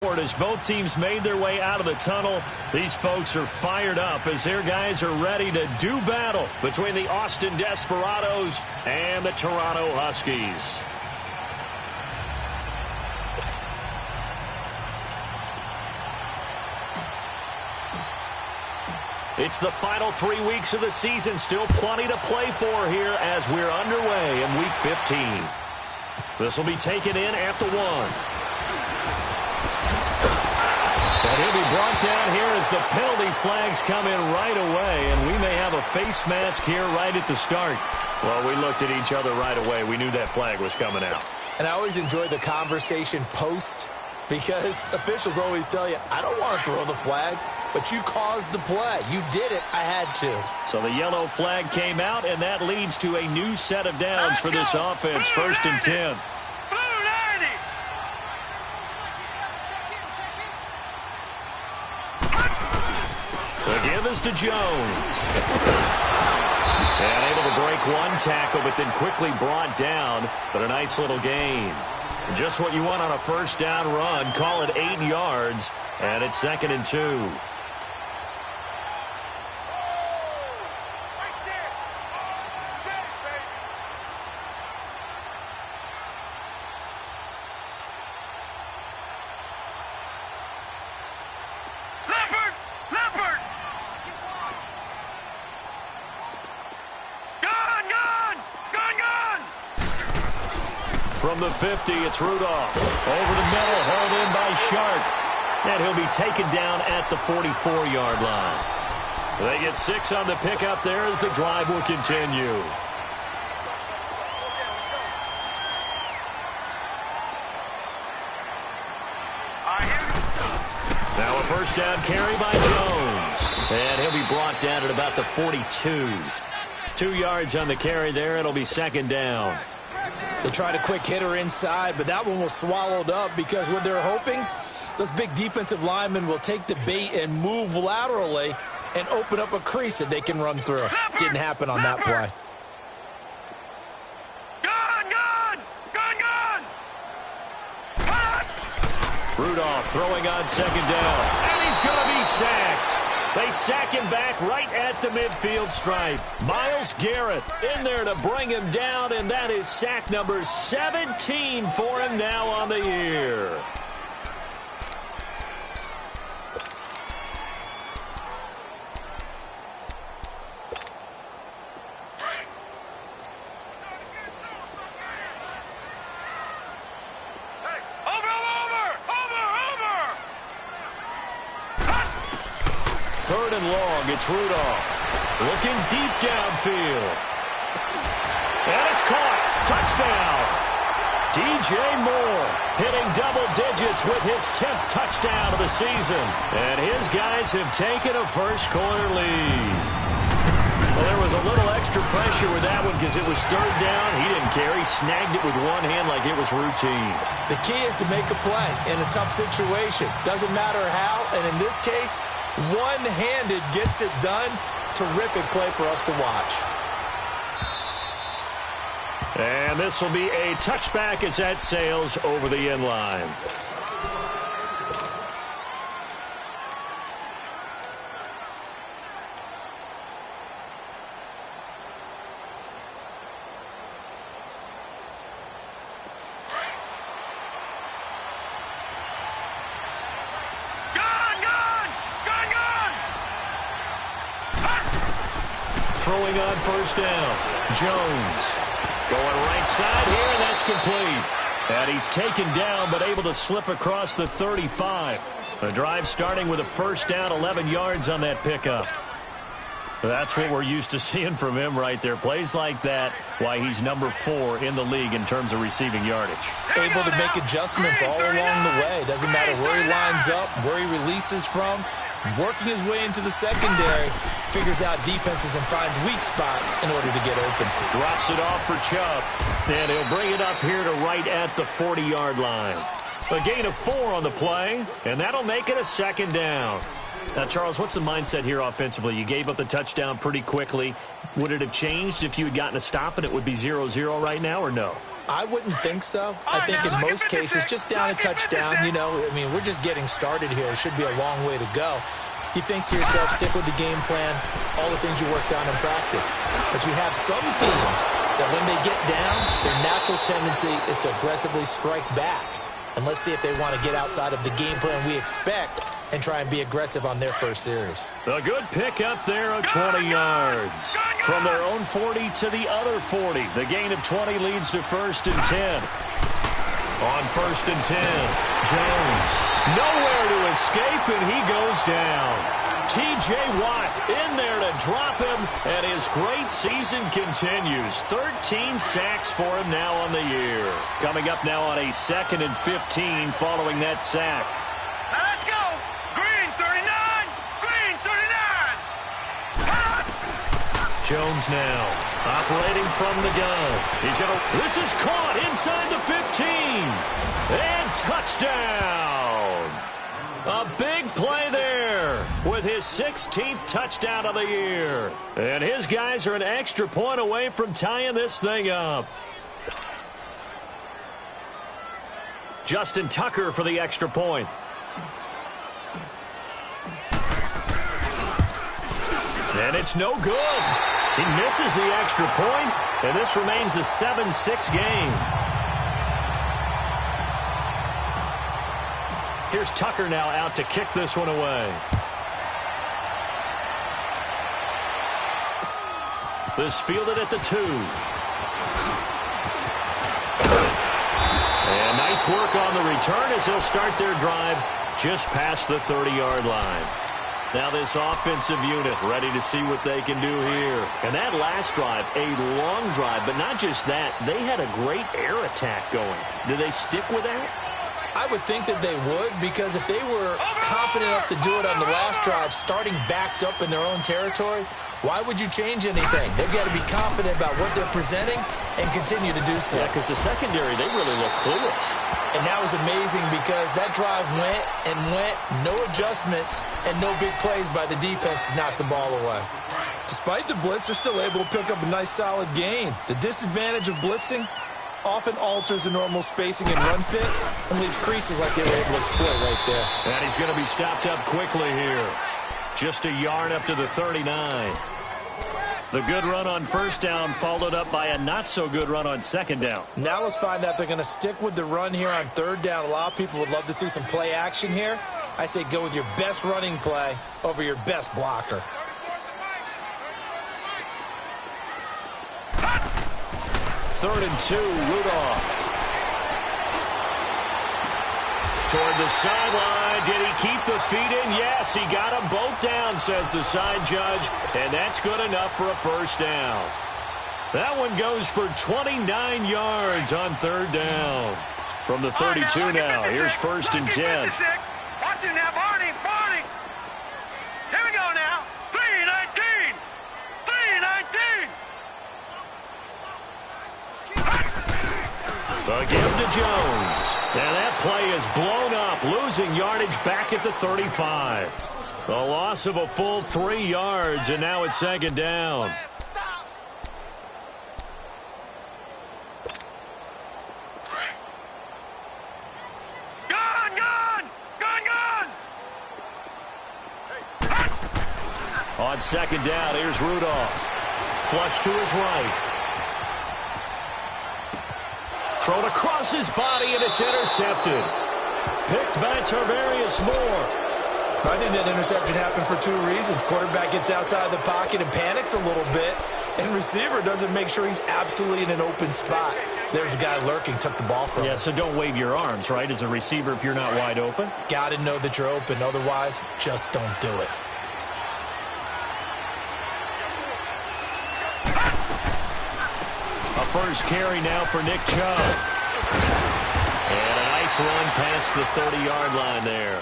forward as both teams made their way out of the tunnel. These folks are fired up as their guys are ready to do battle between the Austin Desperados and the Toronto Huskies. It's the final 3 weeks of the season. Still plenty to play for here as we're underway in Week 15. This will be taken in at the 1. And he'll be brought down here as the penalty flags come in right away. And we may have a face mask here right at the start. Well, we looked at each other right away. We knew that flag was coming out. And I always enjoy the conversation post because officials always tell you, I don't want to throw the flag. But you caused the play. You did it. I had to. So the yellow flag came out, and that leads to a new set of downs for this offense. 1st and 10. The give is to Jones. And able to break one tackle, but then quickly brought down. But a nice little gain. Just what you want on a first down run. Call it 8 yards. And it's 2nd and 2. From the 50, it's Rudolph. Over the middle, hauled in by Shark. And he'll be taken down at the 44-yard line. They get 6 on the pickup there as the drive will continue. Now a first down carry by Jones. And he'll be brought down at about the 42. 2 yards on the carry there. It'll be 2nd down. They tried a quick hitter inside, but that one was swallowed up because what they're hoping, those big defensive linemen will take the bait and move laterally and open up a crease that they can run through. Didn't happen on that play. Rudolph throwing on 2nd down. And he's going to be sacked. They sack him back right at the midfield stripe. Myles Garrett in there to bring him down, and that is sack number 17 for him now on the year. Third and long, it's Rudolph. Looking deep downfield. And it's caught. Touchdown. DJ Moore hitting double digits with his 10th touchdown of the season. And his guys have taken a first-quarter lead. Well, there was a little extra pressure with that one because it was 3rd down. He didn't care. He snagged it with one hand like it was routine. The key is to make a play in a tough situation. Doesn't matter how, and in this case, one-handed gets it done. Terrific play for us to watch. And this will be a touchback as that sails over the end line. Throwing on 1st down. Jones going right side here, and that's complete. And he's taken down, but able to slip across the 35. The drive starting with a 1st down, 11 yards on that pickup. That's what we're used to seeing from him right there. Plays like that, why he's number 4 in the league in terms of receiving yardage. Able to make adjustments all along the way. Doesn't matter where he lines up, where he releases from. Working his way into the secondary, figures out defenses and finds weak spots in order to get open. Drops it off for Chubb, and he'll bring it up here to right at the 40-yard line. A gain of 4 on the play, and that'll make it a 2nd down. Now, Charles, what's the mindset here offensively? You gave up the touchdown pretty quickly. Would it have changed if you had gotten a stop and it would be 0-0 right now, or no? I wouldn't think so. I think in most cases, just down a touchdown, you know, I mean, we're just getting started here. It should be a long way to go. You think to yourself, stick with the game plan, all the things you worked on in practice. But you have some teams that when they get down, their natural tendency is to aggressively strike back. And let's see if they want to get outside of the game plan we expect and try and be aggressive on their first series. A good pick up there of 20 yards. From their own 40 to the other 40. The gain of 20 leads to 1st and 10. On 1st and 10, Jones. Nowhere to escape, and he goes down. T.J. Watt in there to drop him, and his great season continues. 13 sacks for him now on the year. Coming up now on a 2nd and 15 following that sack. Now let's go. Green 39. Green 39. Jones now operating from the gun. This is caught inside the 15. And touchdown. A big play there with his 16th touchdown of the year. And his guys are an extra point away from tying this thing up. Justin Tucker for the extra point. And it's no good. He misses the extra point, and this remains a 7-6 game. Here's Tucker now out to kick this one away. This fielded at the 2. And nice work on the return as they'll start their drive just past the 30-yard line. Now this offensive unit ready to see what they can do here. And that last drive, a long drive, but not just that. They had a great air attack going. Do they stick with that? I would think that they would, because if they were confident enough to do it on the last drive, starting backed up in their own territory, why would you change anything? They've got to be confident about what they're presenting and continue to do so. Yeah, because the secondary, they really look clueless. And that was amazing because that drive went and went, no adjustments, and no big plays by the defense to knock the ball away. Despite the blitz, they're still able to pick up a nice, solid gain. The disadvantage of blitzing often alters the normal spacing and run fits and leaves creases like they were able to exploit right there. And he's going to be stopped up quickly here. Just a yard after the 39. The good run on first down followed up by a not-so-good run on second down. Now let's find out if they're going to stick with the run here on third down. A lot of people would love to see some play action here. I say go with your best running play over your best blocker. Third and 2, Rudolph. Toward the sideline. Did he keep the feet in? Yes, he got them both down, says the side judge. And that's good enough for a first down. That one goes for 29 yards on third down. From the 32 now. Here's 1st and 10. Watch it now, Barney. Barney. Here we go now. 3-19. 3-19. The give to Jones. And that play is blown up, losing yardage back at the 35. A loss of a full 3 yards, and now it's 2nd down. Gone, gone. Gone, gone. On 2nd down, here's Rudolph. Flush to his right. Thrown across his body, and it's intercepted. Picked by Tarvarius Moore. I think that interception happened for 2 reasons. Quarterback gets outside the pocket and panics a little bit, and receiver doesn't make sure he's absolutely in an open spot. So there's a guy lurking, took the ball from him. Yeah, so don't wave your arms, right, as a receiver if you're not wide open? Got to know that you're open. Otherwise, just don't do it. A first carry now for Nick Chubb. And a nice run past the 30-yard line there.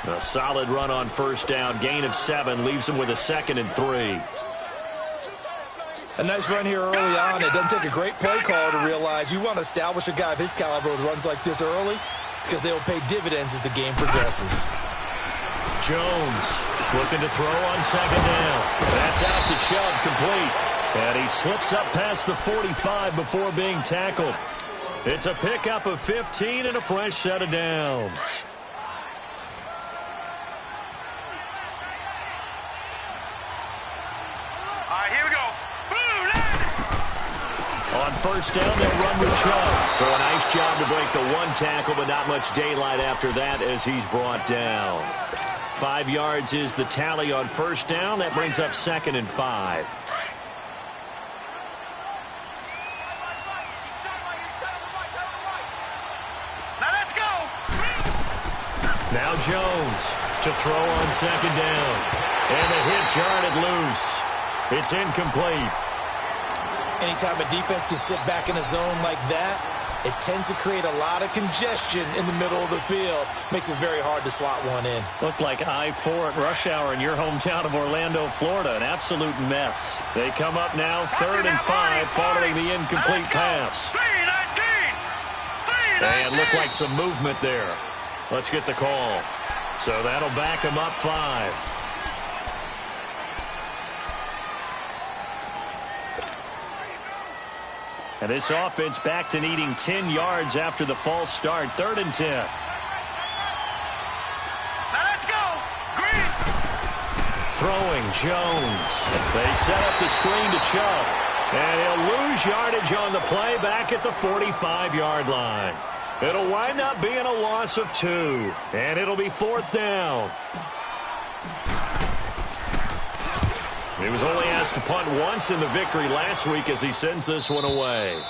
A solid run on first down. Gain of 7 leaves him with a 2nd and 3. A nice run here early on. It doesn't take a great play caller to realize you want to establish a guy of his caliber with runs like this early because they will pay dividends as the game progresses. Jones looking to throw on 2nd down. That's out to Chubb, complete. And he slips up past the 45 before being tackled. It's a pickup of 15 and a fresh set of downs. All right, here we go. On first down, they'll run with Chubb. So a nice job to break the one tackle, but not much daylight after that as he's brought down. 5 yards is the tally on first down. That brings up 2nd and 5. Now let's go. Now Jones to throw on 2nd down. And the hit jarred it loose. It's incomplete. Anytime a defense can sit back in a zone like that, it tends to create a lot of congestion in the middle of the field. Makes it very hard to slot one in. Looked like I-4 at rush hour in your hometown of Orlando, Florida. An absolute mess. They come up now 3rd and 5 following the incomplete pass. 3-19. And looked like some movement there. Let's get the call. So that'll back him up 5. And this offense back to needing 10 yards after the false start. 3rd and 10. Now let's go. Green. Throwing Jones. They set up the screen to Chubb. And he'll lose yardage on the play back at the 45-yard line. It'll wind up being a loss of 2. And it'll be 4th down. He was only asked to punt once in the victory last week as he sends this one away.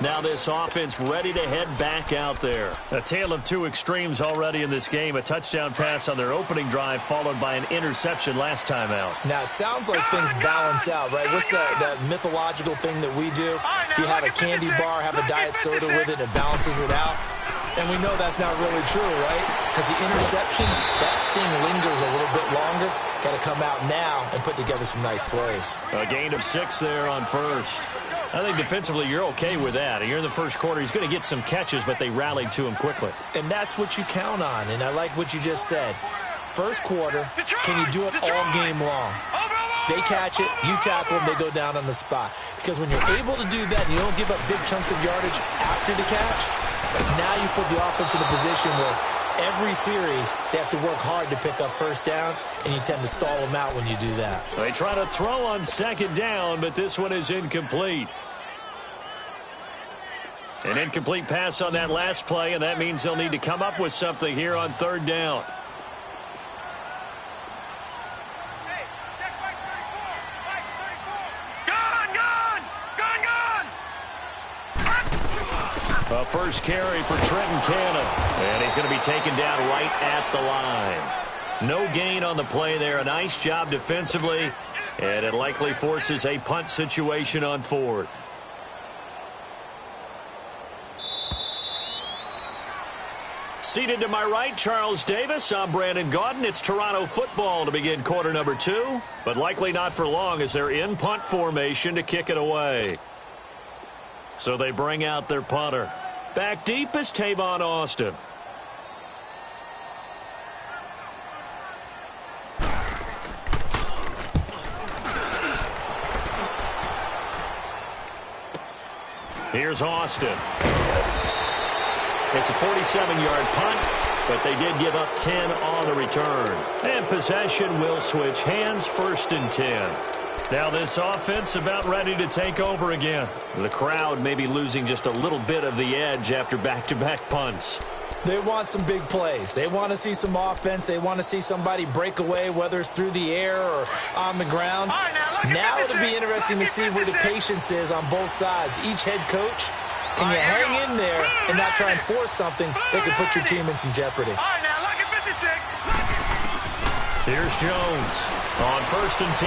Now this offense ready to head back out there. A tale of two extremes already in this game. A touchdown pass on their opening drive followed by an interception last time out. Now, it sounds like things balance out, right? What's that mythological thing that we do? If you have a candy bar, have a diet soda with it, it balances it out. And we know that's not really true, right? Because the interception, that sting lingers a little bit longer. Got to come out now and put together some nice plays. A gain of 6 there on first. I think defensively you're okay with that. Here in the first quarter, he's going to get some catches, but they rallied to him quickly. And that's what you count on, and I like what you just said. First quarter, can you do it all game long? They catch it, you tackle them, they go down on the spot. Because when you're able to do that and you don't give up big chunks of yardage after the catch, now you put the offense in a position where every series they have to work hard to pick up first downs, and you tend to stall them out when you do that. They try to throw on 2nd down, but this one is incomplete. An incomplete pass on that last play, and that means they'll need to come up with something here on 3rd down. A first carry for Trenton Cannon. And he's going to be taken down right at the line. No gain on the play there. A nice job defensively. And it likely forces a punt situation on 4th. Seated to my right, Charles Davis. I'm Brandon Gaudin. It's Toronto football to begin quarter number 2. But likely not for long as they're in punt formation to kick it away. So they bring out their punter. Back deep is Tavon Austin. Here's Austin. It's a 47-yard punt, but they did give up 10 on the return. And possession will switch hands, 1st and 10. Now this offense about ready to take over again. The crowd may be losing just a little bit of the edge after back-to-back punts. They want some big plays. They want to see some offense. They want to see somebody break away, whether it's through the air or on the ground. Now it'll be interesting to see where the patience is on both sides. Each head coach, can you hang in there and not try and force something that could put your team in some jeopardy? Here's Jones on 1st and 10.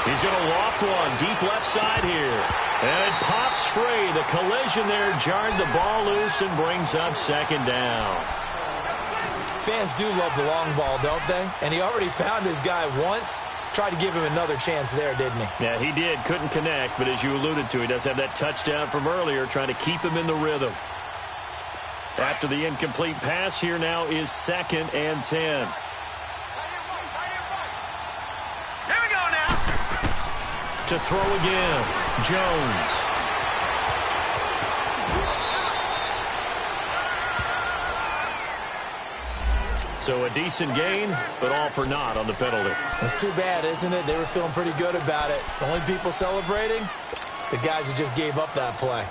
He's going to loft one deep left side here. And it pops free. The collision there jarred the ball loose and brings up 2nd down. Fans do love the long ball, don't they? And he already found his guy once. Tried to give him another chance there, didn't he? Yeah, he did. Couldn't connect, but as you alluded to, he does have that touchdown from earlier, trying to keep him in the rhythm. After the incomplete pass, here now is 2nd and 10. Here we go now. To throw again, Jones. So a decent gain, but all for naught on the penalty. That's too bad, isn't it? They were feeling pretty good about it. The only people celebrating, the guys who just gave up that play.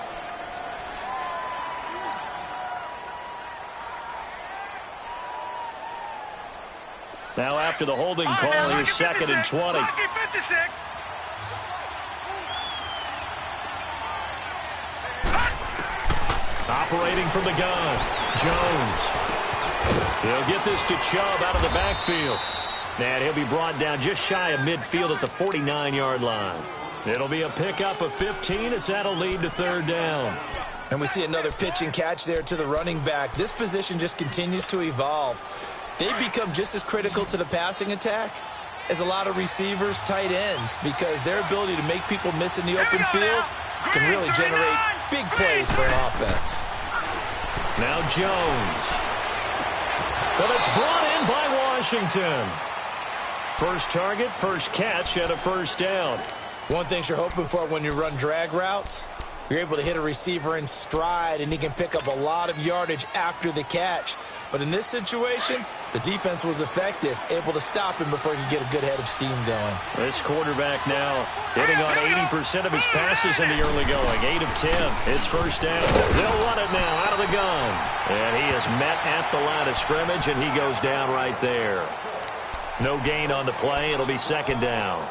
Now after the holding call, here's 2nd and 20. Operating from the gun, Jones. He'll get this to Chubb out of the backfield. And he'll be brought down just shy of midfield at the 49-yard line. It'll be a pickup of 15 as that'll lead to 3rd down. And we see another pitch and catch there to the running back. This position just continues to evolve. They've become just as critical to the passing attack as a lot of receivers, tight ends, because their ability to make people miss in the open field can really generate big plays for an offense. Now Jones. Well, it's brought in by Washington. First target, first catch, and a 1st down. One thing you're hoping for when you run drag routes, you're able to hit a receiver in stride, and he can pick up a lot of yardage after the catch. But in this situation, the defense was effective, able to stop him before he could get a good head of steam going. This quarterback now hitting on 80% of his passes in the early going. 8 of 10. It's 1st down. They'll run it now out of the gun. And he is met at the line of scrimmage, and he goes down right there. No gain on the play. It'll be 2nd down.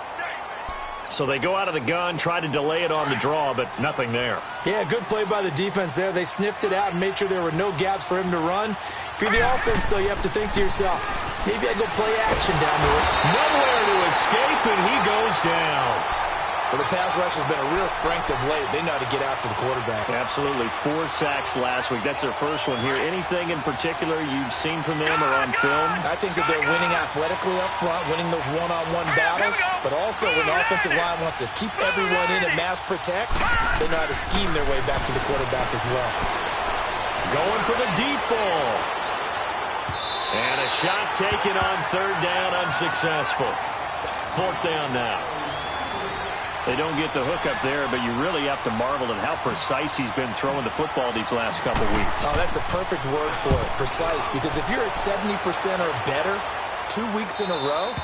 So they go out of the gun, try to delay it on the draw, but nothing there. Yeah, good play by the defense there. They sniffed it out and made sure there were no gaps for him to run. If you're the offense, though, you have to think to yourself, maybe I go play action down to it. Nowhere to escape, and he goes down. Well, the pass rush has been a real strength of late. They know how to get after the quarterback. Absolutely. 4 sacks last week. That's their first one here. Anything in particular you've seen from them or on film? I think that they're winning athletically up front, winning those one-on-one battles, but also when the offensive line wants to keep everyone in and mass protect, they know how to scheme their way back to the quarterback as well. Going for the deep ball. And a shot taken on 3rd down, unsuccessful. 4th down now. They don't get the hook up there, but you really have to marvel at how precise he's been throwing the football these last couple weeks. Oh, that's the perfect word for it, precise, because if you're at 70% or better 2 weeks in a row,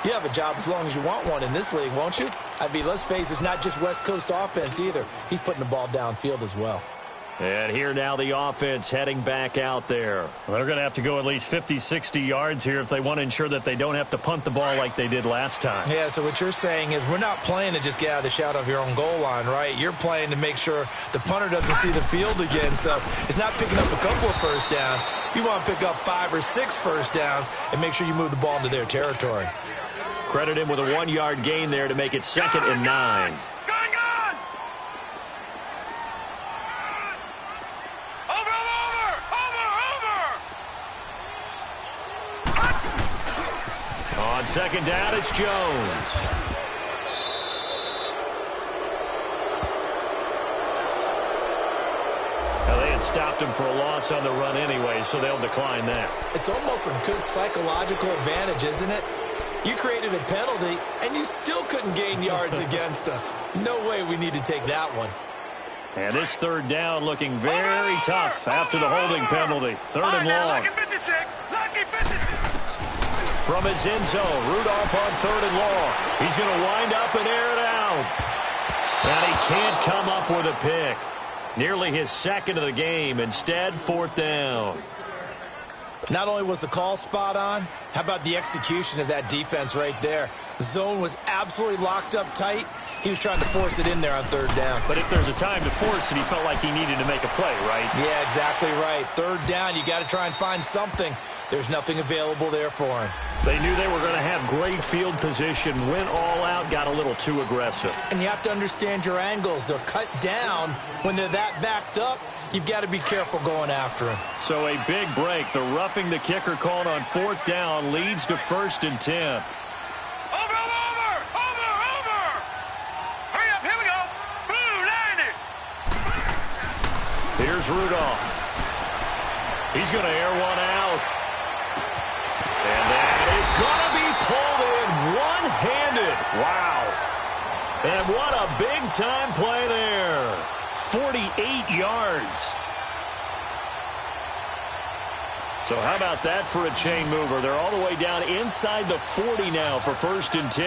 you have a job as long as you want one in this league, won't you? I mean, let's face it, it's not just West Coast offense either. He's putting the ball downfield as well. And here now the offense heading back out there. Well, they're going to have to go at least 50, 60 yards here if they want to ensure that they don't have to punt the ball like they did last time. Yeah, so what you're saying is we're not playing to just get out of the shadow of your own goal line, right? You're playing to make sure the punter doesn't see the field again. So it's not picking up a couple of 1st downs. You want to pick up 5 or 6 1st downs and make sure you move the ball into their territory. Credit him with a 1-yard gain there to make it 2nd and 9. On 2nd down, it's Jones. Now, they had stopped him for a loss on the run anyway, so they'll decline that. It's almost a good psychological advantage, isn't it? You created a penalty, and you still couldn't gain yards against us. No way we need to take that one. And this 3rd down looking very tough after the holding penalty. 3rd and long. Lucky 56. Lucky 56. From his end zone, Rudolph on 3rd and long. He's going to wind up and air it out. And he can't come up with a pick. Nearly his 2nd of the game. Instead, 4th down. Not only was the call spot on, how about the execution of that defense right there? The zone was absolutely locked up tight. He was trying to force it in there on 3rd down. But if there's a time to force it, he felt like he needed to make a play, right? Yeah, exactly right. 3rd down, you got to try and find something. There's nothing available there for him. They knew they were going to have great field position, went all out, got a little too aggressive. And you have to understand your angles. They're cut down. When they're that backed up, you've got to be careful going after him. So a big break. The roughing the kicker called on 4th down leads to 1st and 10. Hurry up, here we go. Blue, line it. Here's Rudolph. He's going to air one out. And that is going to be pulled in one-handed. Wow. And what a big-time play there. 48 yards. So how about that for a chain mover? They're all the way down inside the 40 now for 1st and 10.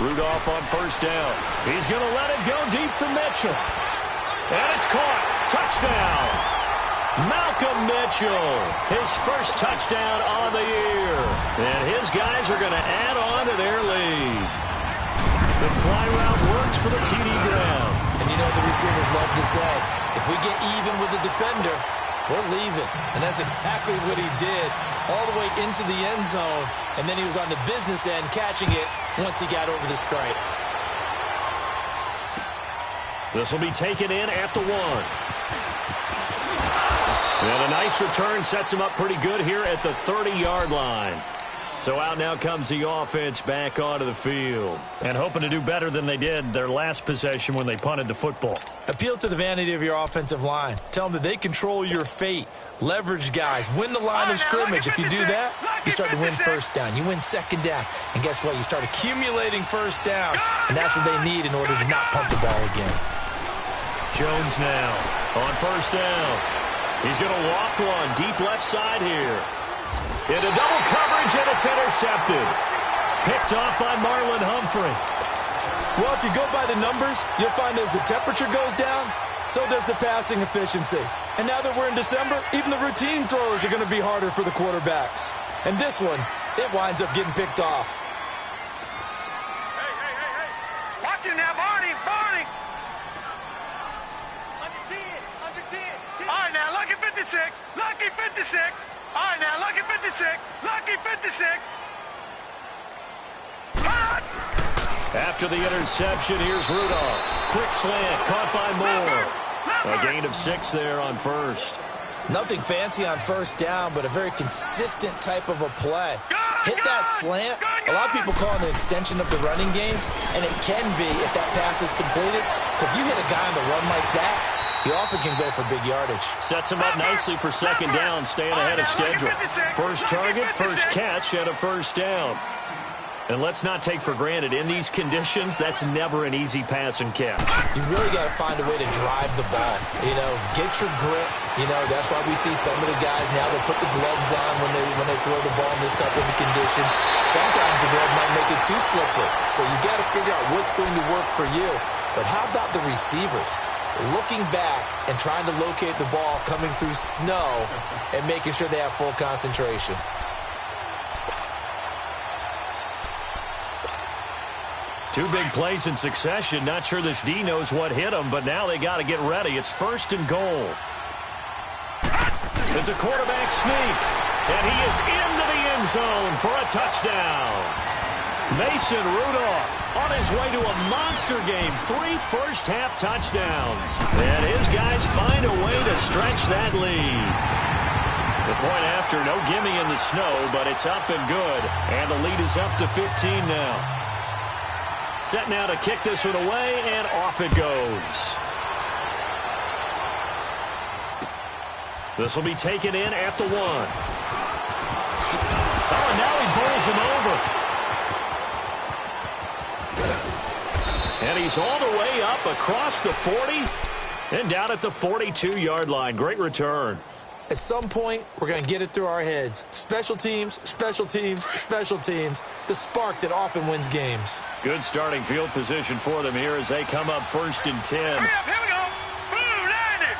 Rudolph on 1st down. He's going to let it go deep for Mitchell. And it's caught. Touchdown. Malcolm Mitchell. His first touchdown on the year. And his guys are going to add on to their lead. The fly route works for the TD ground. And you know what the receivers love to say? If we get even with the defender, we're leaving. And that's exactly what he did all the way into the end zone. And then he was on the business end catching it once he got over the stripe. This will be taken in at the 1. And a nice return sets him up pretty good here at the 30-yard line. So out now comes the offense back onto the field. And hoping to do better than they did their last possession when they punted the football. Appeal to the vanity of your offensive line. Tell them that they control your fate. Leverage guys. Win the line of scrimmage. If you do that, you start to win 1st down. You win 2nd down. And guess what? You start accumulating 1st downs. And that's what they need in order to not pump the ball again. Jones now on 1st down. He's going to loft one deep left side here. Into double coverage, and it's intercepted. Picked off by Marlon Humphrey. Well, if you go by the numbers, you'll find as the temperature goes down, so does the passing efficiency. And now that we're in December, even the routine throws are going to be harder for the quarterbacks. And this one, it winds up getting picked off. Hey. Watch it now, Barney. Under 10. All right, now, lucky 56. Lucky 56. All right, now, lucky 56. Lucky 56. After the interception, here's Rudolph. Quick slant, caught by Moore. A gain of 6 there on 1st. Nothing fancy on 1st down, but a very consistent type of a play. Hit that slant. A lot of people call it an extension of the running game, and it can be if that pass is completed, because you hit a guy on the run like that, he often can go for big yardage. Sets him up nicely for 2nd down, staying ahead of schedule. First target, first catch, and a 1st down. And let's not take for granted, in these conditions, that's never an easy pass and catch. You really got to find a way to drive the ball. You know, get your grip. You know, that's why we see some of the guys now, they put the gloves on when they throw the ball in this type of a condition. Sometimes the glove might make it too slippery. So you got to figure out what's going to work for you. But how about the receivers? Looking back and trying to locate the ball coming through snow and making sure they have full concentration. Two big plays in succession. Not sure this D knows what hit him, but now they got to get ready. It's 1st and goal. It's a quarterback sneak, and he is into the end zone for a touchdown. Mason Rudolph on his way to a monster game. 3 first-half touchdowns. And his guys find a way to stretch that lead. The point after, no gimme in the snow, but it's up and good. And the lead is up to 15 now. Set now to kick this one away, and off it goes. This will be taken in at the 1. Oh, and now he pulls him over. And he's all the way up across the 40 and down at the 42-yard line. Great return. At some point, we're going to get it through our heads. Special teams, special teams, special teams. The spark that often wins games. Good starting field position for them here as they come up 1st and 10. Hurry up, here we go. Boom, landed.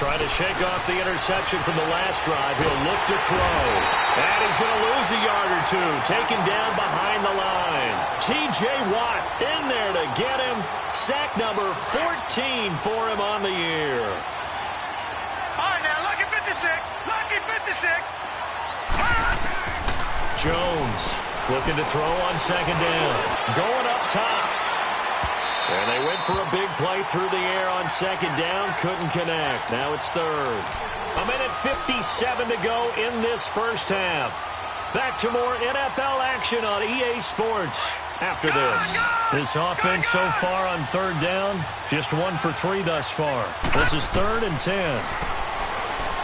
Trying to shake off the interception from the last drive. He'll look to throw. And he's going to lose a yard or two. Taken down behind the line. T.J. Watt in there to get him. Sack number 14 for him on the year. Lucky 56. Jones looking to throw on 2nd down. Going up top. And they went for a big play through the air on 2nd down. Couldn't connect. Now it's 3rd. 1:57 to go in this first half. Back to more NFL action on EA Sports after this. This offense so far on 3rd down, just 1 for 3 thus far. This is 3rd and 10.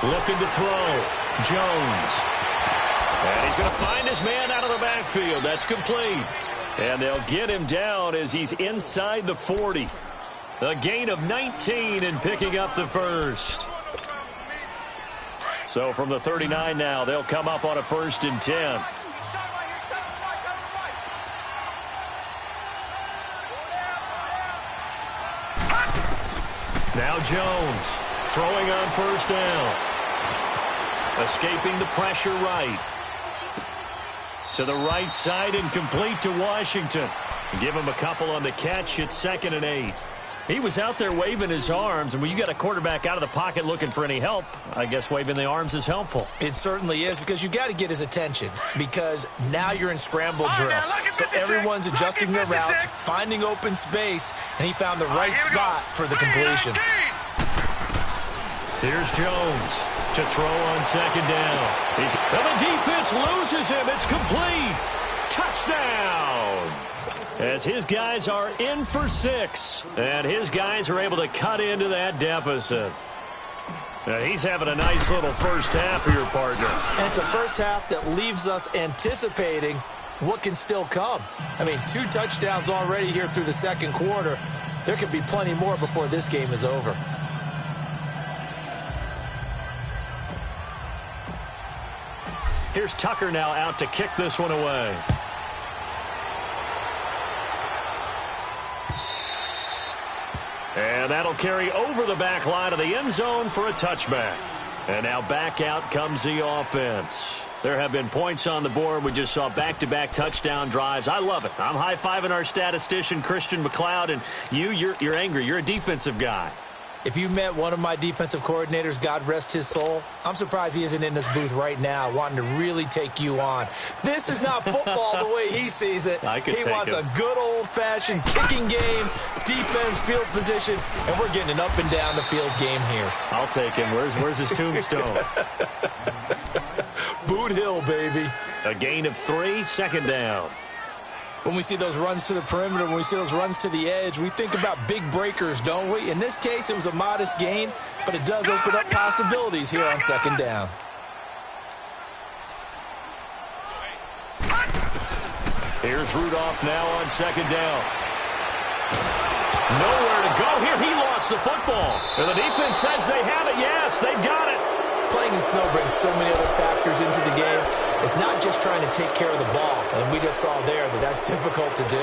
Looking to throw. Jones. And he's going to find his man out out of the backfield. That's complete. And they'll get him down as he's inside the 40. A gain of 19 and picking up the first. So from the 39 now, they'll come up on a 1st and 10. Now Jones throwing on 1st down. Escaping the pressure right. To the right side and complete to Washington. Give him a couple on the catch. It's 2nd and 8. He was out there waving his arms, and when you got a quarterback out of the pocket looking for any help, I guess waving the arms is helpful. It certainly is, because you got to get his attention, because now you're in scramble drill. So everyone's adjusting their routes, finding open space, and he found the right spot for the completion. Here's Jones to throw on 2nd down. And the defense loses him. It's complete. Touchdown. As his guys are in for 6. And his guys are able to cut into that deficit. Now he's having a nice little first half for your partner. And it's a first half that leaves us anticipating what can still come. I mean, 2 touchdowns already here through the 2nd quarter. There could be plenty more before this game is over. Here's Tucker now out to kick this one away. And that'll carry over the back line of the end zone for a touchback. And now back out comes the offense. There have been points on the board. We just saw back-to-back touchdown drives. I love it. I'm high-fiving our statistician, Christian McLeod, and you're angry. You're a defensive guy. If you met one of my defensive coordinators, God rest his soul, I'm surprised he isn't in this booth right now wanting to really take you on. This is not football the way he sees it. He wants a good old-fashioned kicking game, defense, field position, and we're getting an up-and-down-the-field game here. I'll take him. Where's his tombstone? Boot Hill, baby. A gain of 3, 2nd down. When we see those runs to the perimeter, when we see those runs to the edge, we think about big breakers, don't we? In this case, it was a modest gain, but it does open up possibilities here on 2nd down. Here's Rudolph now on 2nd down. Nowhere to go here. He lost the football. And the defense says they have it. Yes, they've got it. Playing in snow brings so many other factors into the game. It's not just trying to take care of the ball, and we just saw there that that's difficult to do,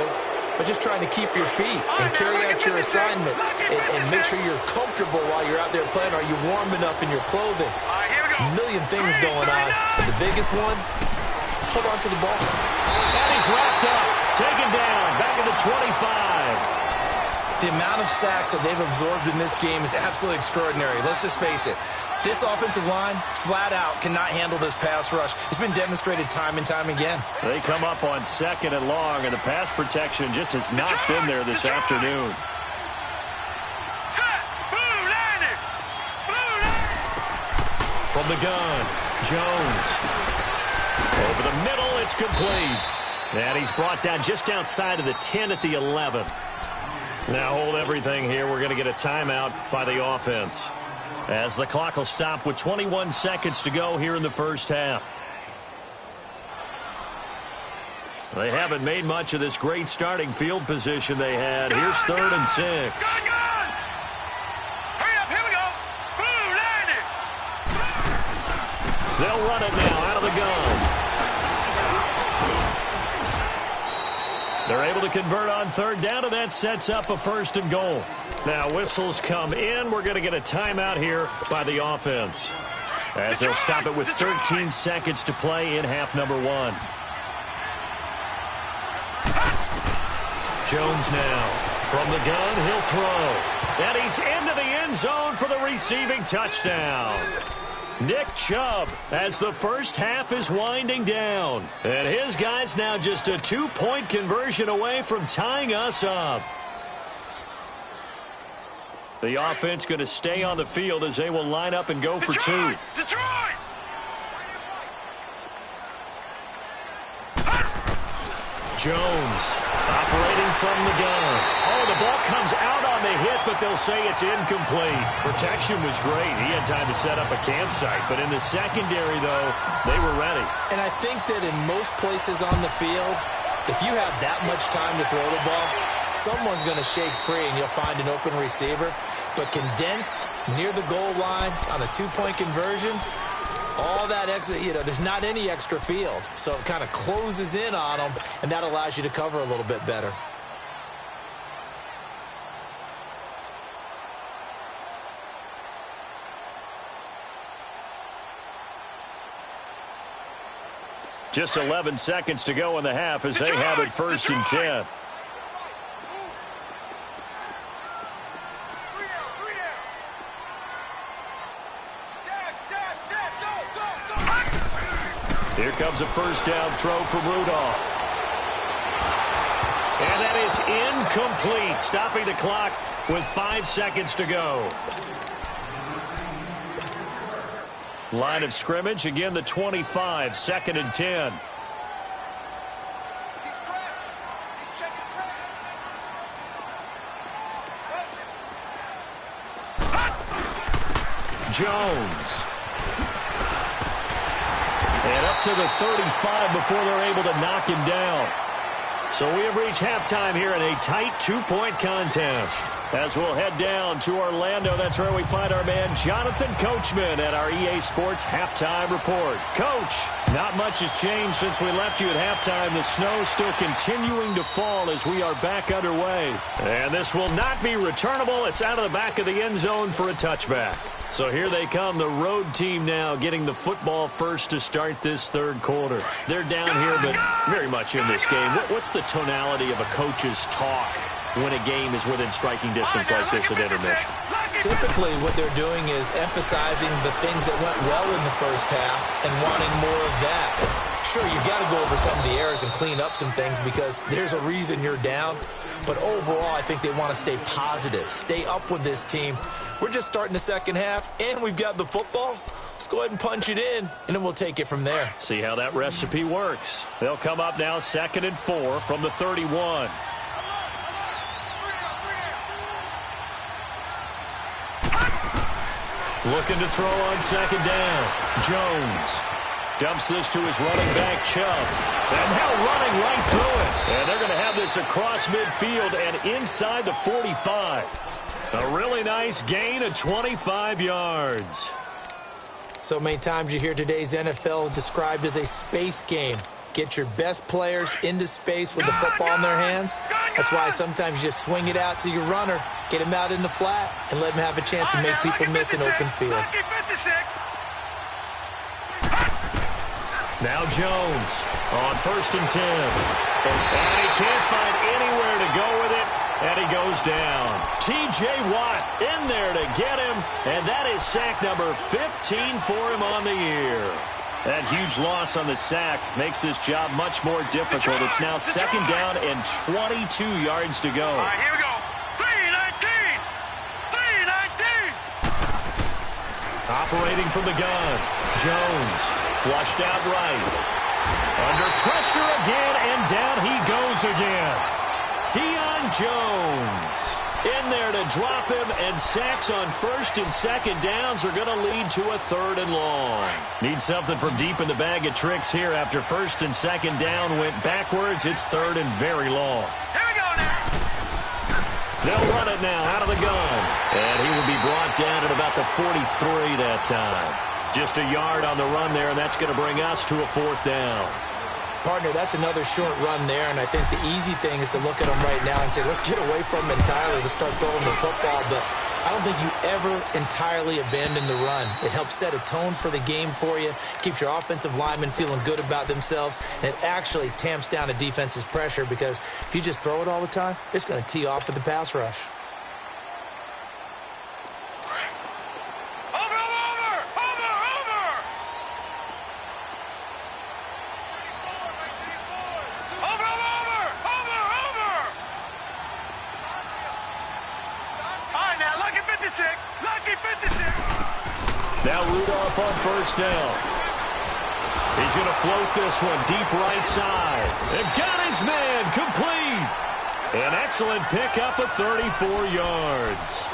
but just trying to keep your feet and carry out your assignments and make sure you're comfortable while you're out there playing. Are you warm enough in your clothing? A million things going on, but the biggest one, hold on to the ball. And he's wrapped up, taken down, back at the 25. The amount of sacks that they've absorbed in this game is absolutely extraordinary. Let's just face it. This offensive line, flat out, cannot handle this pass rush. It's been demonstrated time and time again. They come up on 2nd and long, and the pass protection just has not been there this afternoon. From the gun, Jones. Over the middle, it's complete. And he's brought down just outside of the 10 at the 11. Now hold everything here. We're going to get a timeout by the offense, as the clock will stop with 21 seconds to go here in the first half. They haven't made much of this great starting field position they had. Here's 3rd and 6. Hurry up, here we go. Blue, land it. They'll run it now out of the gun. They're able to convert on 3rd down, and that sets up a 1st and goal. Now whistles come in. We're going to get a timeout here by the offense, as they'll stop it with 13 seconds to play in half number 1. Jones now from the gun. He'll throw, and he's into the end zone for the receiving touchdown. Nick Chubb, as the first half is winding down, and his guys now just a 2-point conversion away from tying us up. The offense going to stay on the field as they will line up and go for 2. Jones operating from the gun. Oh, the ball comes out on the hit, but they'll say it's incomplete. Protection was great. He had time to set up a campsite, but in the secondary, though, they were ready. And I think that in most places on the field, if you have that much time to throw the ball, someone's going to shake free and you'll find an open receiver. But condensed near the goal line on a two-point conversion, all that extra, there's not any extra field. So it kind of closes in on them, and that allows you to cover a little bit better. Just 11 seconds to go in the half as they have it 1st and 10. Here comes a first down throw from Rudolph. And that is incomplete, stopping the clock with 5 seconds to go. Line of scrimmage, again the 25, 2nd and 10. Jones. And up to the 35 before they're able to knock him down. So we have reached halftime here in a tight 2-point contest. As we'll head down to Orlando, that's where we find our man Jonathan Coachman at our EA Sports Halftime Report. Coach, not much has changed since we left you at halftime. The snow still continuing to fall as we are back underway. And this will not be returnable. It's out of the back of the end zone for a touchback. So here they come, the road team now getting the football first to start this third quarter. They're down here, but very much in this game. What's the tonality of a coach's talk when a game is within striking distance like this at intermission? Typically, what they're doing is emphasizing the things that went well in the first half and wanting more of that. Sure, you've got to go over some of the errors and clean up some things because there's a reason you're down. But overall, I think they want to stay positive, stay up with this team. We're just starting the second half, and we've got the football. Let's go ahead and punch it in, and then we'll take it from there. See how that recipe works. They'll come up now 2nd and 4 from the 31. Looking to throw on 2nd down. Jones dumps this to his running back, Chubb. And now running right through it. And they're going to have this across midfield and inside the 45. A really nice gain of 25 yards. So many times you hear today's NFL described as a space game. Get your best players into space with the football in their hands. That's why sometimes you just swing it out to your runner, get him out in the flat, and let him have a chance to make people miss an open field. Now Jones on 1st and 10. And he can't find anywhere to go with it, and he goes down. T.J. Watt in there to get him, and that is sack number 15 for him on the year. That huge loss on the sack makes this job much more difficult. It's now 2nd down and 22 yards to go. All right, here we go. 3-19. 3-19. Operating from the gun. Jones flushed out right. Under pressure again, and down he goes again. Deion Jones in there to drop him, and sacks on 1st and 2nd downs are going to lead to a 3rd and long. Need something from deep in the bag of tricks here after 1st and 2nd down went backwards. It's 3rd and very long. Here we go now. They'll run it now out of the gun. And he will be brought down at about the 43 that time. Just a yard on the run there, and that's going to bring us to a 4th down. Partner, that's another short run there, and I think the easy thing is to look at them right now and say, let's get away from them entirely to start throwing the football. But I don't think you ever entirely abandon the run. It helps set a tone for the game for you, keeps your offensive linemen feeling good about themselves, and it actually tamps down a defense's pressure because if you just throw it all the time, it's going to tee off with the pass rush. Now Rudolph on 1st down. He's going to float this one deep right side. And got his man complete. An excellent pickup of 34 yards.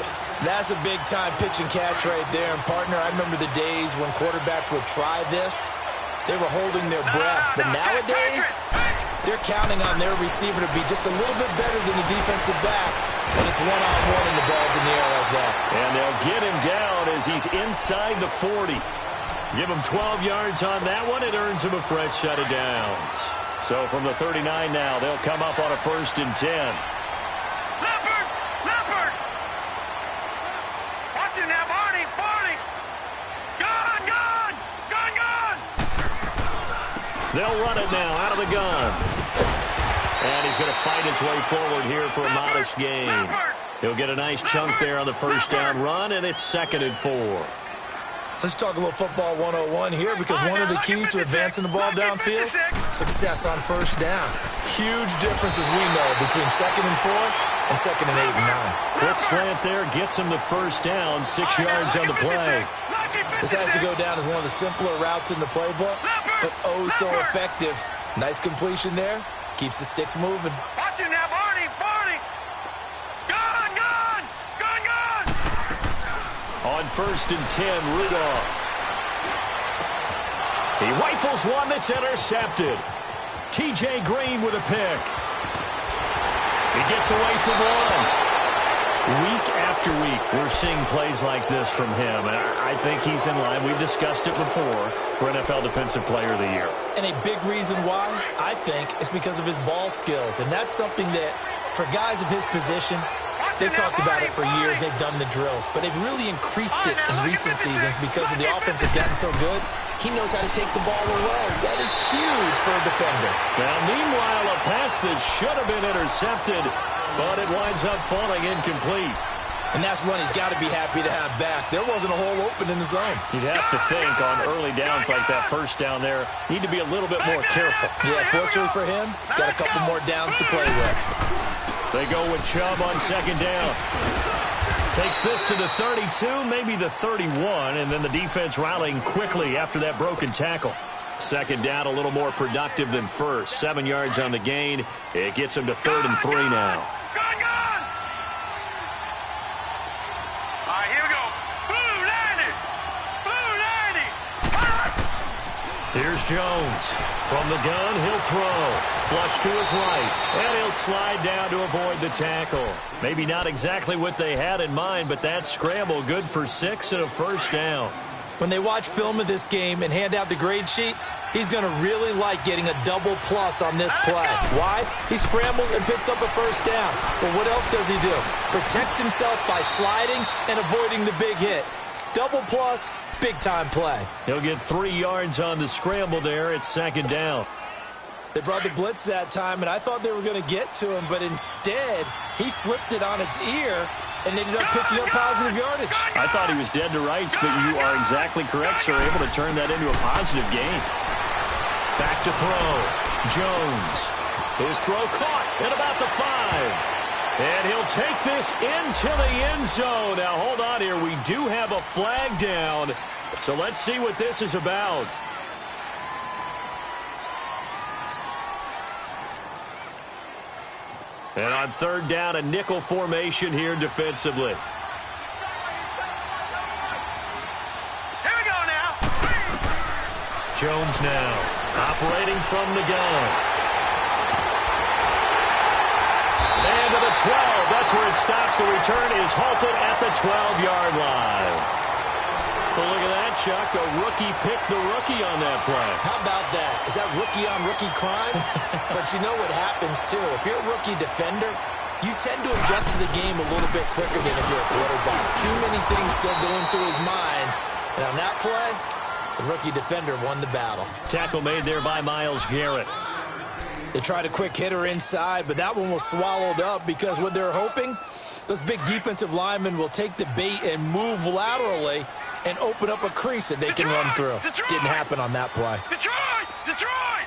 That's a big-time pitch and catch right there. And, partner, I remember the days when quarterbacks would try this. They were holding their breath. But nowadays, they're counting on their receiver to be just a little bit better than the defensive back when it's one-on-one and the ball's in the air like that. And they'll get him down as he's inside the 40. Give him 12 yards on that one. It earns him a fresh set of downs. So from the 39 now, they'll come up on a 1st and 10. Leopard! Leopard! Watch it now, Barney! Barney! Gun! Gun! Gun! Gun! They'll run it now out of the gun. And he's going to fight his way forward here for a modest gain. He'll get a nice chunk there on the 1st down run, and it's 2nd and 4. Let's talk a little football 101 here, because one of the keys to advancing the ball downfield, success on 1st down. Huge difference, as we know, between 2nd and 4 and 2nd and 8 and 9. Quick slant there gets him the 1st down, 6 yards on the play. This has to go down as one of the simpler routes in the playbook, but oh so effective. Nice completion there. Keeps the sticks moving. Watch it now, Barney! Barney! Gun! Gun! Gun! Gun! On 1st and 10, Rudolph. He rifles one that's intercepted. T.J. Green with a pick. He gets away from one. Week after week, we're seeing plays like this from him. And I think he's in line. We've discussed it before for NFL Defensive Player of the Year. And a big reason why, I think, is because of his ball skills. And that's something that, for guys of his position, they've talked about it for years. They've done the drills. But they've really increased it in recent seasons because of the offense has gotten so good. He knows how to take the ball away. That is huge for a defender. Now, meanwhile, a pass that should have been intercepted, but it winds up falling incomplete. And that's one he's got to be happy to have back. There wasn't a hole open in the zone. You'd have to think on early downs like that 1st down there, need to be a little bit more careful. Yeah, fortunately for him, got a couple more downs to play with. They go with Chubb on 2nd down. Takes this to the 32, maybe the 31, and then the defense rallying quickly after that broken tackle. 2nd down, a little more productive than 1st. 7 yards on the gain. It gets him to 3rd and 3 now. Gun! Gun! All right, here we go. Blue 90! Blue 90! Here's Jones. From the gun, he'll throw. Flush to his right. And he'll slide down to avoid the tackle. Maybe not exactly what they had in mind, but that scramble good for 6 and a 1st down. When they watch film of this game and hand out the grade sheets, he's going to really like getting a double plus on this play. Why? He scrambles and picks up a 1st down. But what else does he do? Protects himself by sliding and avoiding the big hit. Double plus, big-time play. He'll get 3 yards on the scramble there at 2nd down. They brought the blitz that time, and I thought they were going to get to him, but instead, he flipped it on its ear and ended up picking up positive yardage. I thought he was dead to rights, but you are exactly correct, sir. Able to turn that into a positive gain. Back to throw. Jones. His throw caught at about the 5. And he'll take this into the end zone. Now, hold on here. We do have a flag down. So let's see what this is about. And on 3rd down, a nickel formation here defensively. Here we go now. Jones now operating from the gun. And to the 12. That's where it stops. The return is halted at the 12-yard line. Well, look at that, Chuck. A rookie picked the rookie on that play. How about that? Is that rookie-on-rookie crime? But you know what happens, too. If you're a rookie defender, you tend to adjust to the game a little bit quicker than if you're a quarterback. Too many things still going through his mind. And on that play, the rookie defender won the battle. Tackle made there by Myles Garrett. They tried a quick hitter inside, but that one was swallowed up because what they're hoping, those big defensive linemen will take the bait and move laterally and open up a crease that they can run through. Didn't happen on that play. Detroit! Detroit!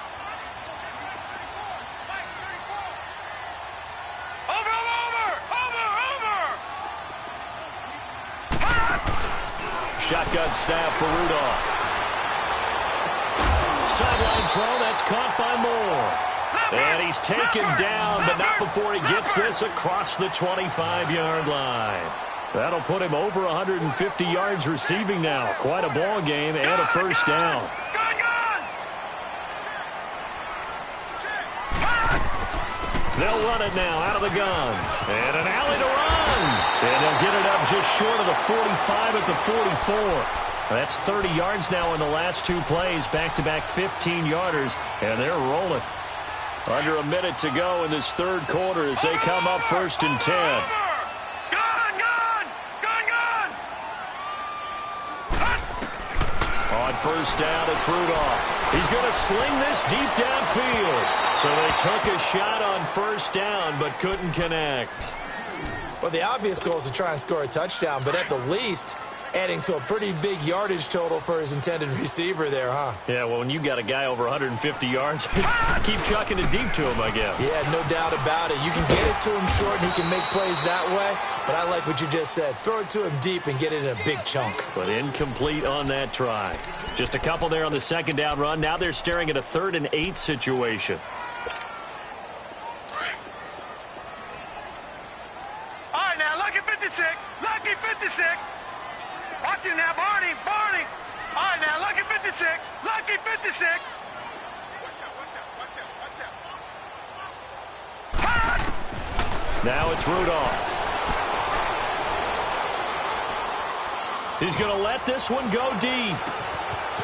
Over, over, over, over! Shotgun snap for Rudolph. Sideline throw, that's caught by Moore. And he's taken down, but not before he gets this across the 25-yard line. That'll put him over 150 yards receiving now. Quite a ball game and a first down. They'll run it now out of the gun. And an alley to run. And they'll get it up just short of the 45 at the 44. That's 30 yards now in the last two plays. Back-to-back 15-yarders. And they're rolling. Under a minute to go in this third quarter as they come up 1st and 10. On first down, it's Rudolph. He's going to sling this deep downfield. So they took a shot on first down, but couldn't connect. Well, the obvious goal is to try and score a touchdown, but at the least, adding to a pretty big yardage total for his intended receiver there, huh? Yeah, well, when you got a guy over 150 yards, keep chucking it deep to him, I guess. Yeah, no doubt about it. You can get it to him short, and he can make plays that way, but I like what you just said. Throw it to him deep and get it in a big chunk. But incomplete on that try. Just a couple there on the second down run. Now they're staring at a 3rd and 8 situation. All right, now, lucky 56. Lucky 56. Watch it now, Barney. Barney. All right, now, lucky 56. Lucky 56. Watch out. Now it's Rudolph. He's going to let this one go deep.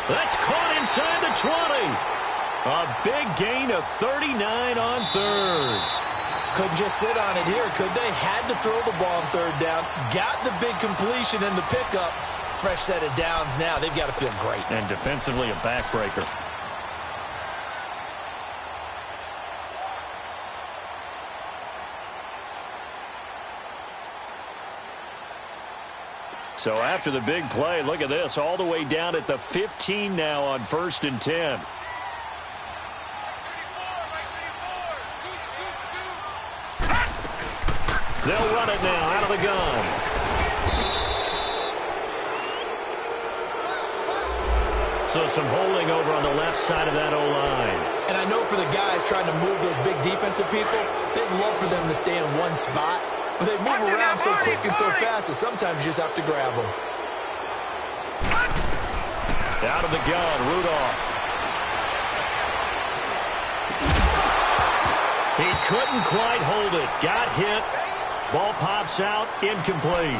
That's caught inside the 20. A big gain of 39 on 3rd. Couldn't just sit on it here, could they? Had to throw the ball on 3rd down. Got the big completion in the pickup. Fresh set of downs now. They've got to feel great. And defensively a backbreaker. So after the big play, look at this. All the way down at the 15 now on 1st and 10. They'll run it now out of the gun. So some holding over on the left side of that O-line. And I know for the guys trying to move those big defensive people, they'd love for them to stay in one spot. But they move around so quick and so fast that sometimes you just have to grab them. Out of the gun, Rudolph. He couldn't quite hold it. Got hit. Ball pops out, incomplete.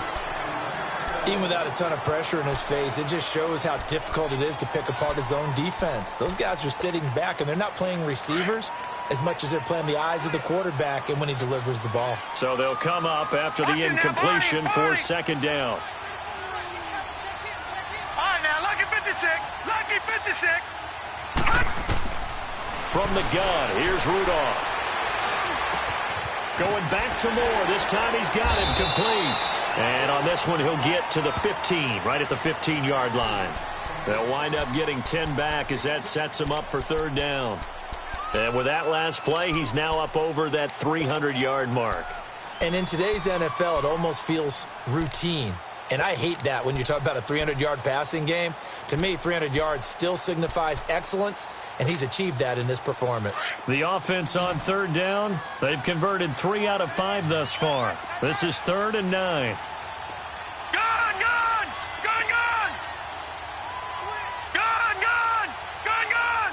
Even without a ton of pressure in his face, it just shows how difficult it is to pick apart his own defense. Those guys are sitting back, and they're not playing receivers as much as they're playing the eyes of the quarterback and when he delivers the ball. So they'll come up after the incompletion for 2nd down. All right, now, lucky 56. Lucky 56. From the gun, here's Rudolph. Going back to Moore. This time he's got him complete. And on this one, he'll get to the 15, right at the 15-yard line. They'll wind up getting 10 back as that sets him up for 3rd down. And with that last play, he's now up over that 300-yard mark. And in today's NFL, it almost feels routine. And I hate that when you talk about a 300-yard passing game. To me, 300 yards still signifies excellence, and he's achieved that in this performance. The offense on 3rd down, they've converted 3 out of 5 thus far. This is 3rd and 9. Gun, gun! Gun, gun! Gun, gun! Gun, gun!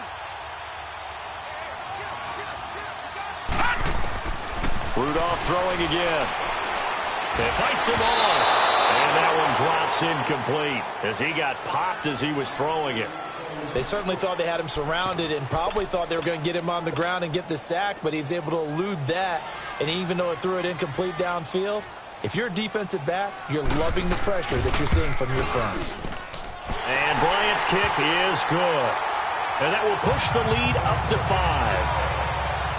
Rudolph throwing again. They fights him off. And that one drops incomplete as he got popped as he was throwing it. They certainly thought they had him surrounded and probably thought they were going to get him on the ground and get the sack, but he was able to elude that. And even though it threw it incomplete downfield, if you're a defensive back, you're loving the pressure that you're seeing from your front. And Bryant's kick is good. And that will push the lead up to 5.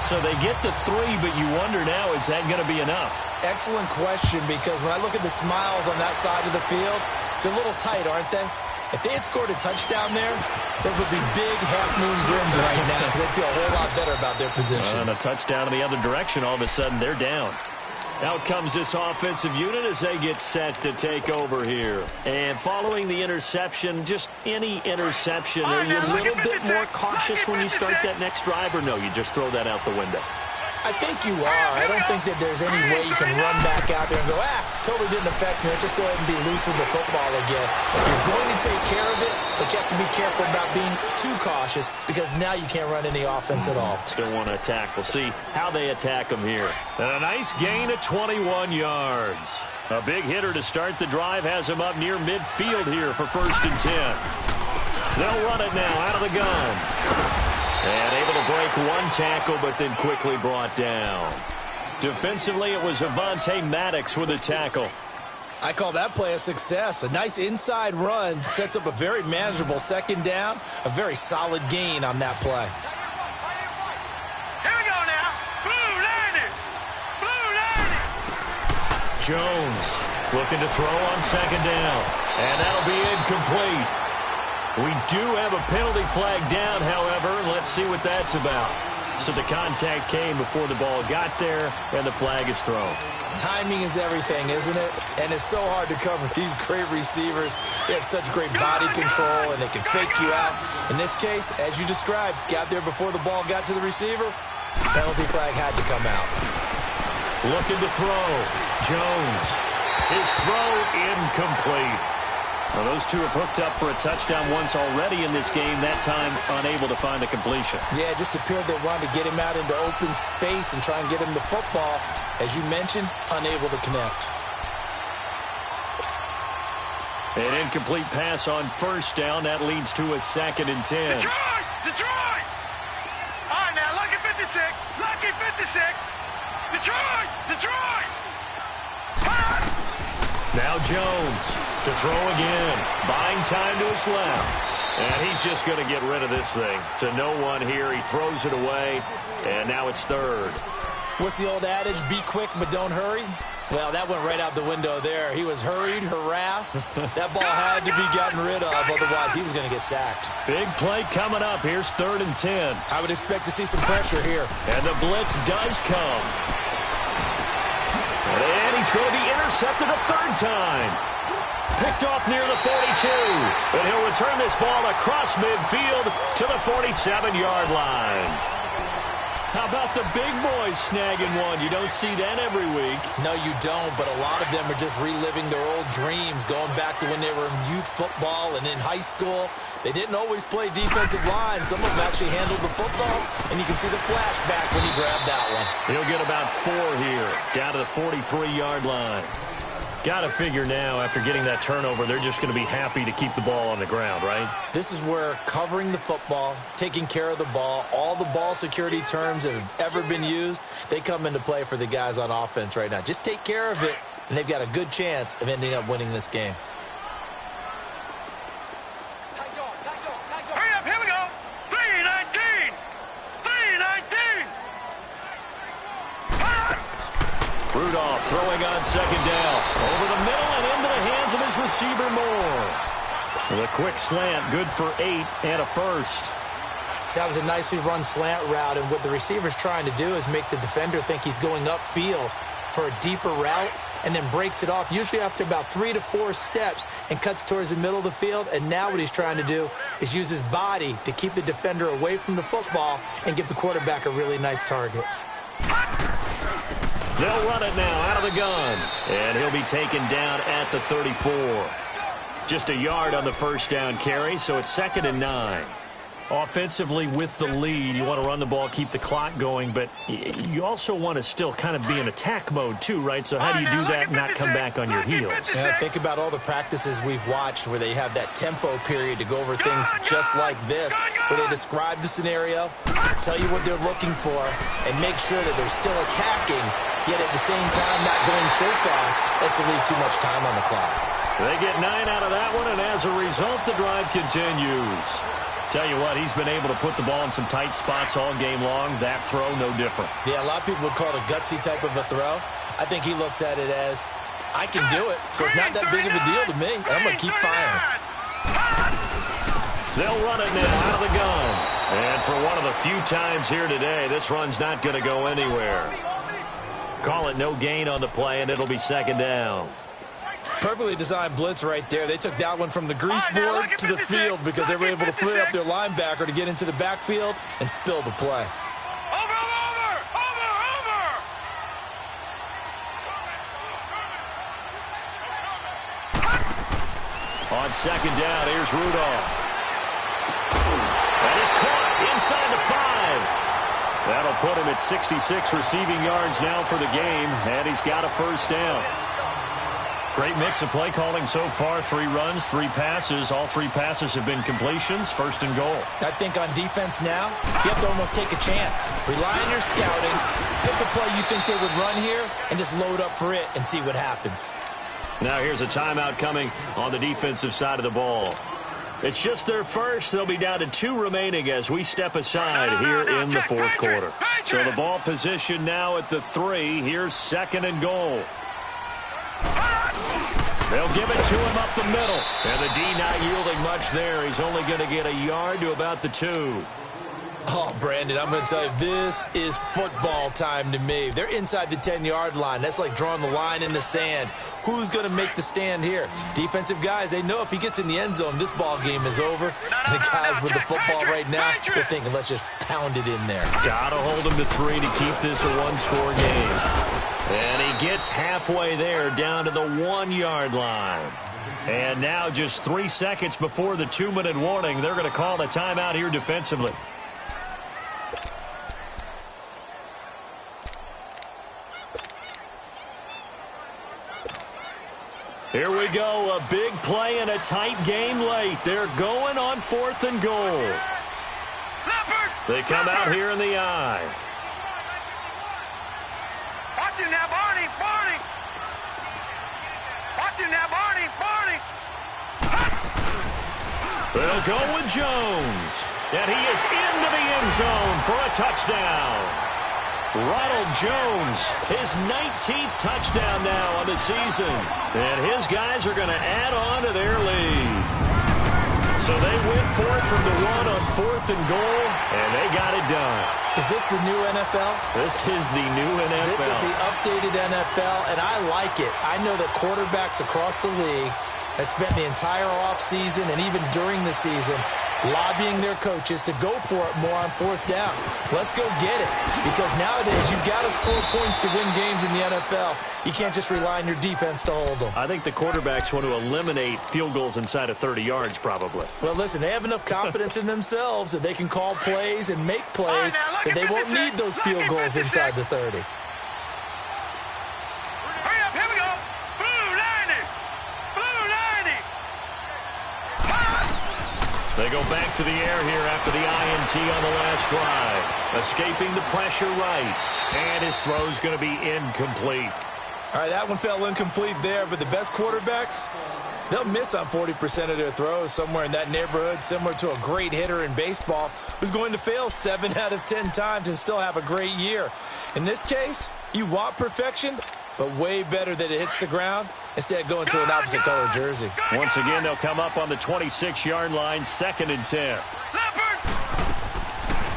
So they get to 3, but you wonder now, is that going to be enough? Excellent question, because when I look at the smiles on that side of the field, they're a little tight, aren't they? If they had scored a touchdown there, those would be big half-moon grins right now because they'd feel a whole lot better about their position. And a touchdown in the other direction, all of a sudden they're down. Out comes this offensive unit as they get set to take over here. And following the interception, just any interception, are you a little bit more cautious when you start that next drive, or no, you just throw that out the window? I think you are. I don't think that there's any way you can run back out there and go, totally didn't affect me. Let's just go ahead and be loose with the football again. You're going to take care of it, but you have to be careful about being too cautious because now you can't run any offense at all. Still want to attack. We'll see how they attack them here. And a nice gain of 21 yards. A big hitter to start the drive has him up near midfield here for 1st and 10. They'll run it now out of the gun. And able to break one tackle, but then quickly brought down. Defensively, it was Avonte Maddox with a tackle. I call that play a success. A nice inside run sets up a very manageable 2nd down. A very solid gain on that play. Here we go now. Blue landed. Blue landed. Jones looking to throw on 2nd down. And that'll be incomplete. We do have a penalty flag down, however. Let's see what that's about. So the contact came before the ball got there, and the flag is thrown. Timing is everything, isn't it? And it's so hard to cover these great receivers. They have such great body control, and they can fake you out. In this case, as you described, got there before the ball got to the receiver. Penalty flag had to come out. Looking to throw. Jones. His throw incomplete. Well, those two have hooked up for a touchdown once already in this game, that time unable to find the completion. Yeah, it just appeared they wanted to get him out into open space and try and get him the football. As you mentioned, unable to connect. An incomplete pass on 1st down. That leads to a 2nd and 10. Detroit! Detroit! All right, now, lucky 56. Lucky 56. Detroit! Detroit! Now Jones to throw again. Buying time to his left. And he's just going to get rid of this thing. To no one here. He throws it away. And now it's 3rd. What's the old adage? Be quick, but don't hurry. Well, that went right out the window there. He was hurried, harassed. That ball had to be gotten rid of. Otherwise, he was going to get sacked. Big play coming up. Here's 3rd and 10. I would expect to see some pressure here. And the blitz does come. And he's going to be intercepted a 3rd time. Picked off near the 42. And he'll return this ball across midfield to the 47-yard line. How about the big boys snagging one? You don't see that every week. No, you don't, but a lot of them are just reliving their old dreams, going back to when they were in youth football and in high school. They didn't always play defensive line. Some of them actually handled the football, and you can see the flashback when he grabbed that one. He'll get about 4 here, down to the 43-yard line. Got to figure now, after getting that turnover, they're just going to be happy to keep the ball on the ground, right? This is where covering the football, taking care of the ball, all the ball security terms that have ever been used, they come into play for the guys on offense right now. Just take care of it, and they've got a good chance of ending up winning this game. Hurry up, here we go. 3-19. 3-19. Rudolph throwing on 2nd down. Over the middle and into the hands of his receiver Moore. The quick slant, good for 8 and a 1st. That was a nicely run slant route, and what the receiver's trying to do is make the defender think he's going upfield for a deeper route and then breaks it off, usually after about 3 to 4 steps, and cuts towards the middle of the field. And now what he's trying to do is use his body to keep the defender away from the football and give the quarterback a really nice target. They'll run it now out of the gun. And he'll be taken down at the 34. Just a yard on the 1st down carry, so it's 2nd and 9. Offensively with the lead, you want to run the ball, keep the clock going, but you also want to still kind of be in attack mode too, right? So how do you do that and not come back on your heels? Yeah, think about all the practices we've watched where they have that tempo period to go over things just like this, where they describe the scenario, tell you what they're looking for, and make sure that they're still attacking, yet at the same time not going so fast as to leave too much time on the clock. They get 9 out of that one, and as a result, the drive continues. Tell you what, he's been able to put the ball in some tight spots all game long. That throw, no different. Yeah, a lot of people would call it a gutsy type of a throw. I think he looks at it as, I can do it, so it's not that big of a deal to me. I'm going to keep firing. They'll run it now out of the gun. And for one of the few times here today, this run's not going to go anywhere. Call it no gain on the play, and it'll be second down. Perfectly designed blitz right there. They took that one from the grease board to the field because they were able to free up their linebacker to get into the backfield and spill the play. On second down, here's Rudolph. That is caught inside the 5. That'll put him at 66 receiving yards now for the game, and he's got a first down. Great mix of play calling so far. 3 runs, 3 passes. All 3 passes have been completions. First and goal. I think on defense now, you have to almost take a chance. Rely on your scouting. Pick a play you think they would run here and just load up for it and see what happens. Now here's a timeout coming on the defensive side of the ball. It's just their first. They'll be down to 2 remaining as we step aside here in the fourth quarter. So the ball position now at the 3. Here's second and goal. They'll give it to him up the middle. And the D not yielding much there. He's only going to get a yard to about the 2. Oh, Brandon, I'm going to tell you, this is football time to me. They're inside the 10-yard line. That's like drawing the line in the sand. Who's going to make the stand here? Defensive guys, they know if he gets in the end zone, this ball game is over. And the guys with the football right now, they're thinking, let's just pound it in there. Got to hold him to 3 to keep this a 1-score game. And he gets halfway there down to the 1-yard line. And now just 3 seconds before the 2-minute warning, they're going to call a timeout here defensively. Here we go, a big play and a tight game late. They're going on 4th and goal. They come out here in the I. Watch him now, Barney, Barney. Watch him now, Barney, Barney. They'll go with Jones. And he is into the end zone for a touchdown. Ronald Jones, his 19th touchdown now on the season. And his guys are going to add on to their lead. So they win for it from the 1 on 4th and goal, and they got it done. Is this the new NFL? This is the new NFL. This is the updated NFL, and I like it. I know that quarterbacks across the league have spent the entire offseason and even during the season lobbying their coaches to go for it more on 4th down. Let's go get it. Because nowadays, you've got to score points to win games in the NFL. You can't just rely on your defense to hold them. I think the quarterbacks want to eliminate field goals inside of 30 yards, probably. Well, listen, they have enough confidence in themselves that they can call plays and make plays that they won't need those field goals inside the 30. They go back to the air here after the INT on the last drive. Escaping the pressure right. And his throw's going to be incomplete. All right, that one fell incomplete there, but the best quarterbacks, they'll miss on 40% of their throws, somewhere in that neighborhood, similar to a great hitter in baseball who's going to fail 7 out of 10 times and still have a great year. In this case, you want perfection, but way better that it hits the ground instead of going to an opposite color jersey. Once again, they'll come up on the 26-yard line, 2nd and 10.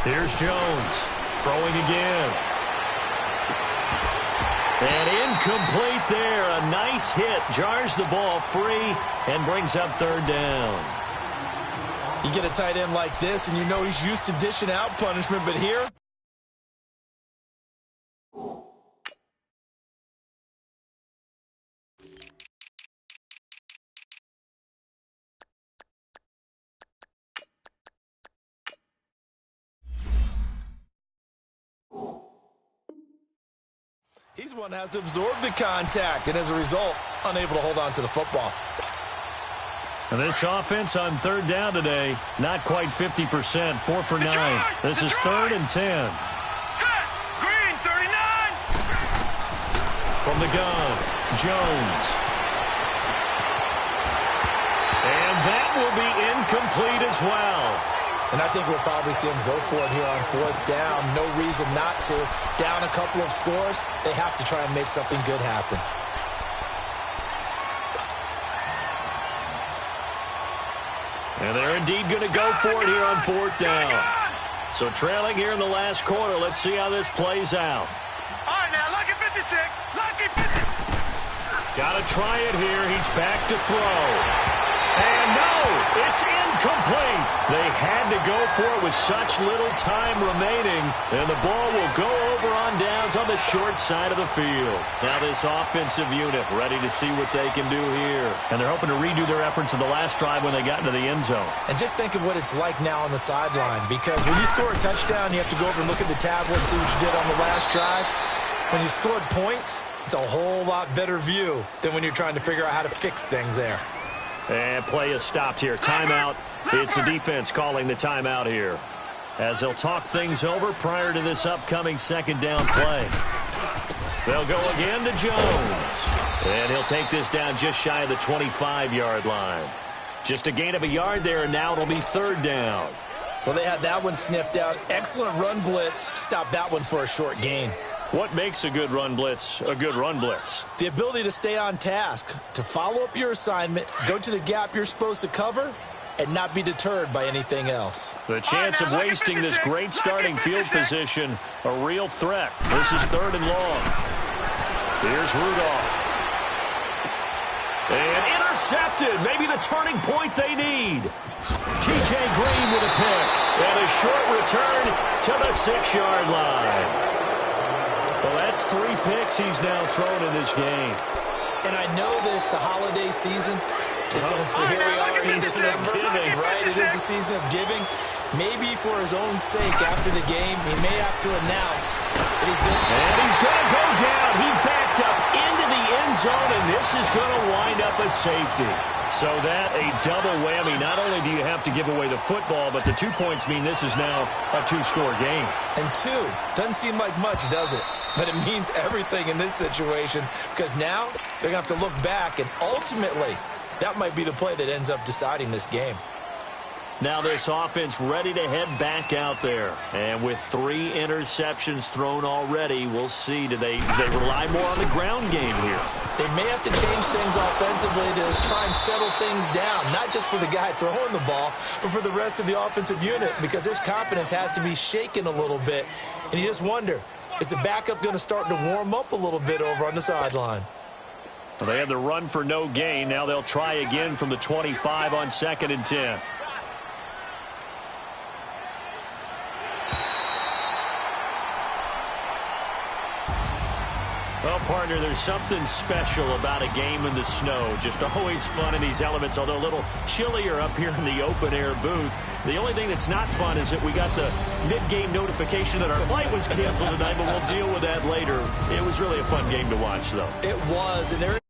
Here's Jones, throwing again. And incomplete there. A nice hit. Jars the ball free and brings up 3rd down. You get a tight end like this, and you know he's used to dishing out punishment, but here, he's one that has to absorb the contact, and as a result, unable to hold on to the football. And this offense on 3rd down today, not quite 50%, 4 for 9. This is 3rd and 10. Set. Green, 39. From the gun, Jones. And that will be incomplete as well. And I think we'll probably see him go for it here on 4th down. No reason not to. Down a couple of scores, they have to try and make something good happen. And they're indeed going to go for it here on 4th down. So trailing here in the last quarter, let's see how this plays out. All right, now, look at 50. 56. Lucky 56. Got to try it here. He's back to throw. And no, it's incomplete. They had to go for it with such little time remaining. And the ball will go over on downs on the short side of the field. Now this offensive unit ready to see what they can do here. And they're hoping to redo their efforts in the last drive when they got into the end zone. And just think of what it's like now on the sideline. Because when you score a touchdown, you have to go over and look at the tablet and see what you did on the last drive. When you scored points, it's a whole lot better view than when you're trying to figure out how to fix things there. And play is stopped here. Timeout. It's the defense calling the timeout here, as they'll talk things over prior to this upcoming second down play. They'll go again to Jones. And he'll take this down just shy of the 25-yard line. Just a gain of a yard there, and now it'll be third down. Well, they had that one sniffed out. Excellent run blitz. Stop that one for a short gain. What makes a good run blitz a good run blitz? The ability to stay on task, to follow up your assignment, go to the gap you're supposed to cover, and not be deterred by anything else. The chance of wasting this great starting field position, a real threat. This is third and long. Here's Rudolph. And intercepted. Maybe the turning point they need. T.J. Green with a pick. And a short return to the 6-yard line. Well, that's 3 picks he's now thrown in this game. And I know this, the holiday season, because here we are in December, right? It is the season of giving. Maybe for his own sake after the game, he may have to announce that he's doing. And he's going to go down. He backed up into the end zone, and this is going to wind up a safety. So that a double whammy. Not only do you have to give away the football, but the 2 points mean this is now a 2-score game. And 2 doesn't seem like much, does it? But it means everything in this situation, because now they're going to have to look back, and ultimately that might be the play that ends up deciding this game. Now this offense ready to head back out there. And with 3 interceptions thrown already, we'll see. Do they rely more on the ground game here? They may have to change things offensively to try and settle things down, not just for the guy throwing the ball, but for the rest of the offensive unit, because their confidence has to be shaken a little bit. And you just wonder, is the backup going to start to warm up a little bit over on the sideline? Well, they had the run for no gain. Now they'll try again from the 25 on 2nd and 10. Well, partner, there's something special about a game in the snow. Just always fun in these elements, although a little chillier up here in the open-air booth. The only thing that's not fun is that we got the mid-game notification that our flight was canceled tonight, but we'll deal with that later. It was really a fun game to watch, though. It was, and there